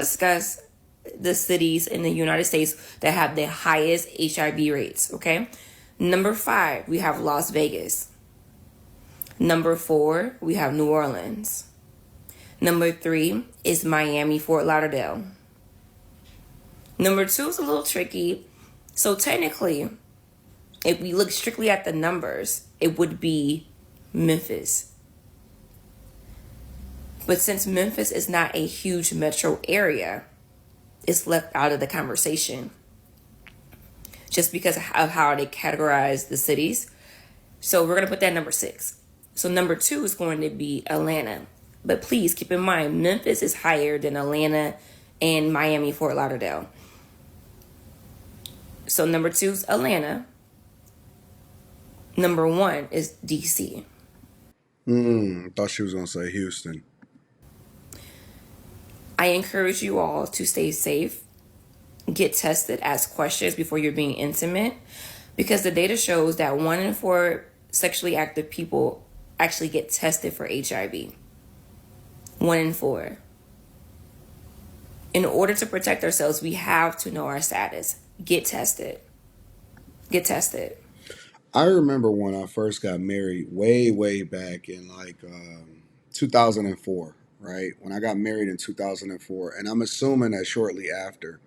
discuss the cities in the United States that have the highest HIV rates, okay? Number 5, we have Las Vegas. Number 4, we have New Orleans. Number 3 is Miami, Fort Lauderdale. Number 2 is a little tricky. So technically, if we look strictly at the numbers, it would be Memphis. But since Memphis is not a huge metro area, it's left out of the conversation just because of how they categorize the cities. So we're going to put that number 6. So number 2 is going to be Atlanta. But please keep in mind, Memphis is higher than Atlanta and Miami, Fort Lauderdale. So number 2 is Atlanta. Number 1 is DC. Thought she was going to say Houston. I encourage you all to stay safe, get tested, ask questions before you're being intimate, because the data shows that 1 in 4 sexually active people actually get tested for HIV. 1 in 4. In order to protect ourselves, we have to know our status. Get tested. Get tested. I remember when I first got married way, way back in 2004, right? When I got married in 2004, and I'm assuming that shortly after,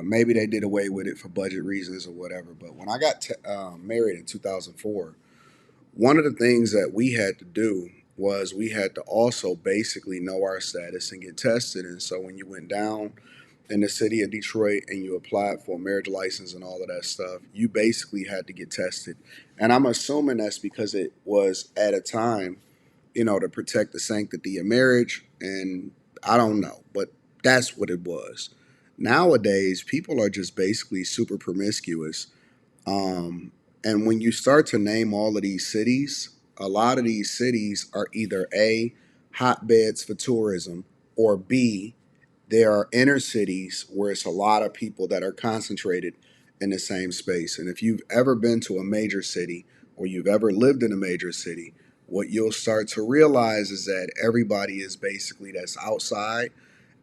maybe they did away with it for budget reasons or whatever. But when I got married in 2004, one of the things that we had to do was we had to also basically know our status and get tested. And so when you went down in the city of Detroit and you applied for a marriage license and all of that stuff, you basically had to get tested. And I'm assuming that's because it was at a time, to protect the sanctity of marriage. And I don't know, but that's what it was. Nowadays, people are just basically super promiscuous. And when you start to name all of these cities, a lot of these cities are either A, hotbeds for tourism, or B, there are inner cities where it's a lot of people that are concentrated in the same space. And if you've ever been to a major city or you've ever lived in a major city, what you'll start to realize is that everybody is basically that's outside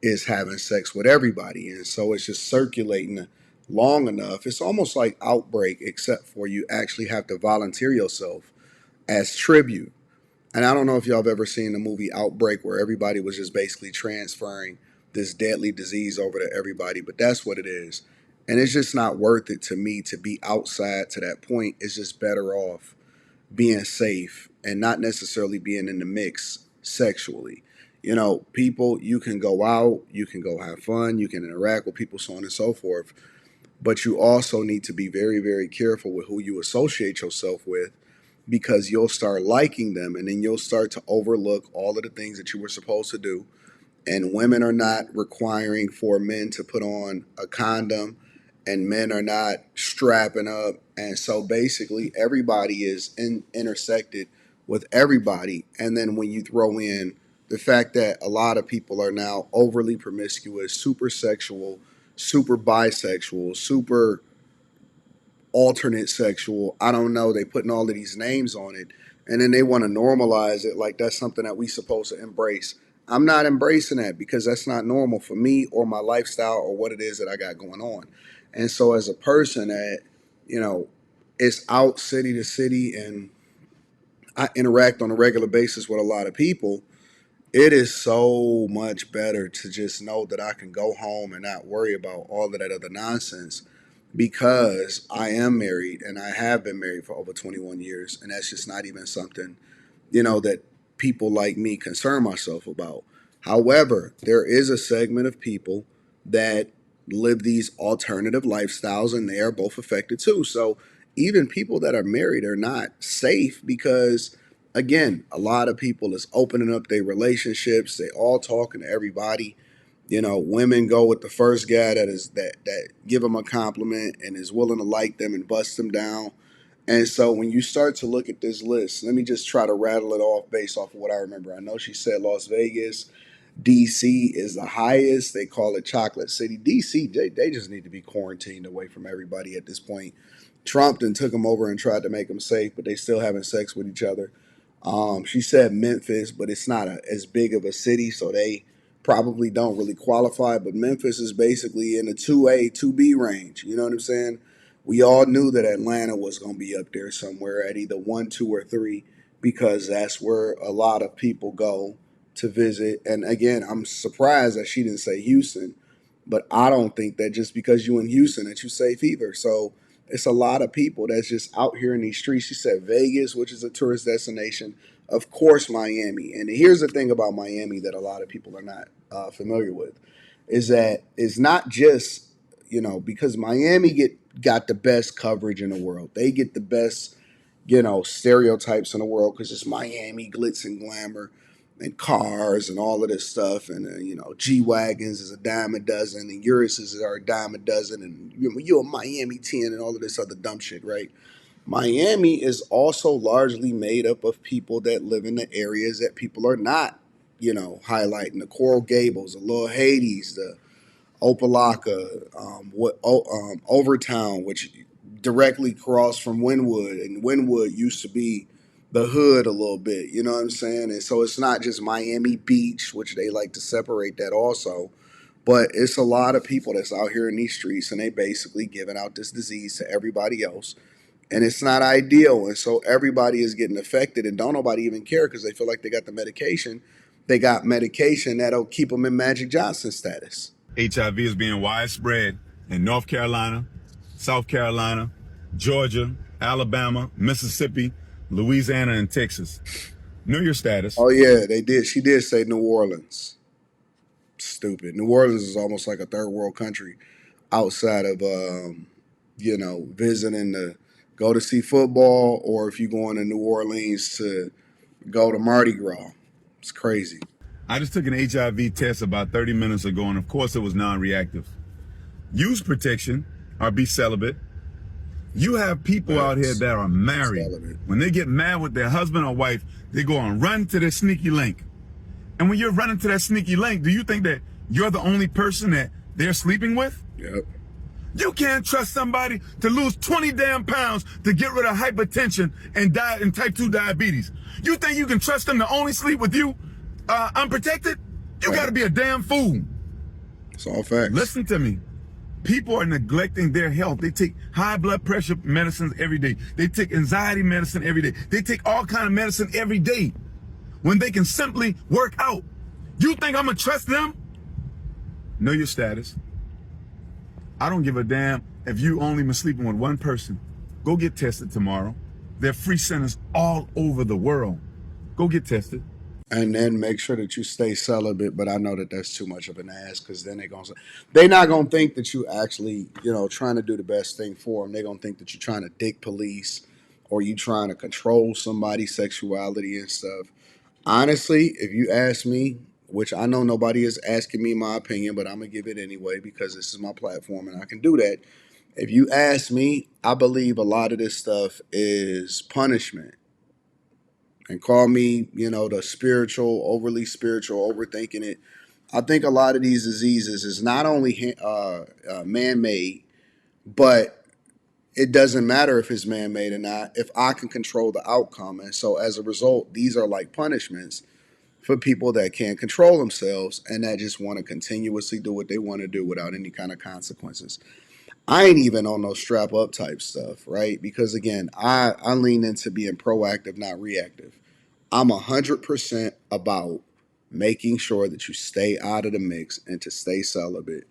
is having sex with everybody. And so it's just circulating long enough. It's almost like Outbreak, except for you actually have to volunteer yourself as tribute. And I don't know if y'all have ever seen the movie Outbreak, where everybody was just basically transferring this deadly disease over to everybody, but that's what it is. And it's just not worth it to me to be outside to that point. It's just better off being safe and not necessarily being in the mix sexually. People, you can go out, you can go have fun, you can interact with people, so on and so forth. But you also need to be very, very careful with who you associate yourself with, because you'll start liking them and then you'll start to overlook all of the things that you were supposed to do. And women are not requiring for men to put on a condom, and men are not strapping up. And so basically everybody is intersected with everybody. And then when you throw in the fact that a lot of people are now overly promiscuous, super sexual, super bisexual, super alternate sexual, I don't know, they putting all of these names on it, and then they want to normalize it like that's something that we supposed to embrace. I'm not embracing that because that's not normal for me or my lifestyle or what it is that I got going on. And so as a person that, is out city to city and I interact on a regular basis with a lot of people, it is so much better to just know that I can go home and not worry about all of that other nonsense, because I am married and I have been married for over 21 years. And that's just not even something, that people like me concern myself about. However, there is a segment of people that live these alternative lifestyles and they are both affected too. So even people that are married are not safe because, again, a lot of people is opening up their relationships. They all talking to everybody. Women go with the first guy that give them a compliment and is willing to like them and bust them down. And so when you start to look at this list, let me just try to rattle it off based off of what I remember. I know she said Las Vegas. DC is the highest. They call it Chocolate City. DC, they just need to be quarantined away from everybody at this point. Trump then took them over and tried to make them safe, but they still having sex with each other. She said Memphis, but it's not as big of a city, so they probably don't really qualify, but Memphis is basically in the 2A, 2B range. You know what I'm saying? We all knew that Atlanta was going to be up there somewhere at either 1, 2, or 3 because that's where a lot of people go to visit. And again, I'm surprised that she didn't say Houston, but I don't think that just because you in Houston that you safe either. So it's a lot of people that's just out here in these streets. She said Vegas, which is a tourist destination. Of course, Miami. And here's the thing about Miami that a lot of people are not familiar with is that it's not just, because Miami got the best coverage in the world. They get the best, stereotypes in the world because it's Miami, glitz and glamour and cars and all of this stuff. And, G Wagons is a dime a dozen and Urises are a dime a dozen. And you're a Miami 10 and all of this other dumb shit, right? Miami is also largely made up of people that live in the areas that people are not, highlighting. The Coral Gables, the Little Hades, the Opalaka, Overtown, which directly across from Wynwood, and Wynwood used to be the hood a little bit. You know what I'm saying? And so it's not just Miami Beach, which they like to separate that also, but it's a lot of people that's out here in these streets, and they basically giving out this disease to everybody else. And it's not ideal, and so everybody is getting affected, and don't nobody even care because they feel like they got the medication. They got medication that'll keep them in Magic Johnson status. HIV is being widespread in North Carolina, South Carolina, Georgia, Alabama, Mississippi, Louisiana, and Texas. Know your status. Oh yeah, they did. She did say New Orleans. Stupid. New Orleans is almost like a third world country outside of visiting to go to see football, or if you going to New Orleans to go to Mardi Gras. It's crazy. I just took an HIV test about 30 minutes ago, and of course it was non-reactive. Use protection or be celibate. You have people out here that are married. Celibate. When they get mad with their husband or wife, they go and run to their sneaky link. And when you're running to that sneaky link, do you think that you're the only person that they're sleeping with? Yep. You can't trust somebody to lose 20 damn pounds to get rid of hypertension and type 2 diabetes. You think you can trust them to only sleep with you unprotected? You got to be a damn fool. It's all facts. Listen to me. People are neglecting their health. They take high blood pressure medicines every day. They take anxiety medicine every day. They take all kind of medicine every day when they can simply work out. You think I'm going to trust them? Know your status. I don't give a damn if you only been sleeping with one person. Go get tested tomorrow. There are free centers all over the world. Go get tested. And then make sure that you stay celibate. But I know that that's too much of an ask because then they're not gonna think that you actually, trying to do the best thing for them. They're gonna think that you're trying to dick police or you trying to control somebody's sexuality and stuff. Honestly, if you ask me, which I know nobody is asking me my opinion, but I'm gonna give it anyway because this is my platform and I can do that. If you ask me, I believe a lot of this stuff is punishment. And call me, the overly spiritual, overthinking it. I think a lot of these diseases is not only man-made, but it doesn't matter if it's man-made or not, if I can control the outcome. And so as a result, these are like punishments for people that can't control themselves and that just want to continuously do what they want to do without any kind of consequences. I ain't even on no strap up type stuff, right? Because again, I lean into being proactive, not reactive. I'm 100% about making sure that you stay out of the mix and to stay celibate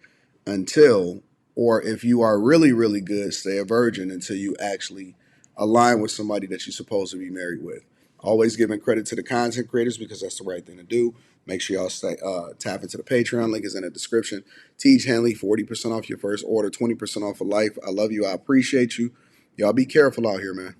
until, or if you are really, really good, stay a virgin until you actually align with somebody that you're supposed to be married with. Always giving credit to the content creators because that's the right thing to do. Make sure y'all tap into the Patreon. Link is in the description. Teach Henley, 40% off your first order, 20% off for life. I love you. I appreciate you. Y'all be careful out here, man.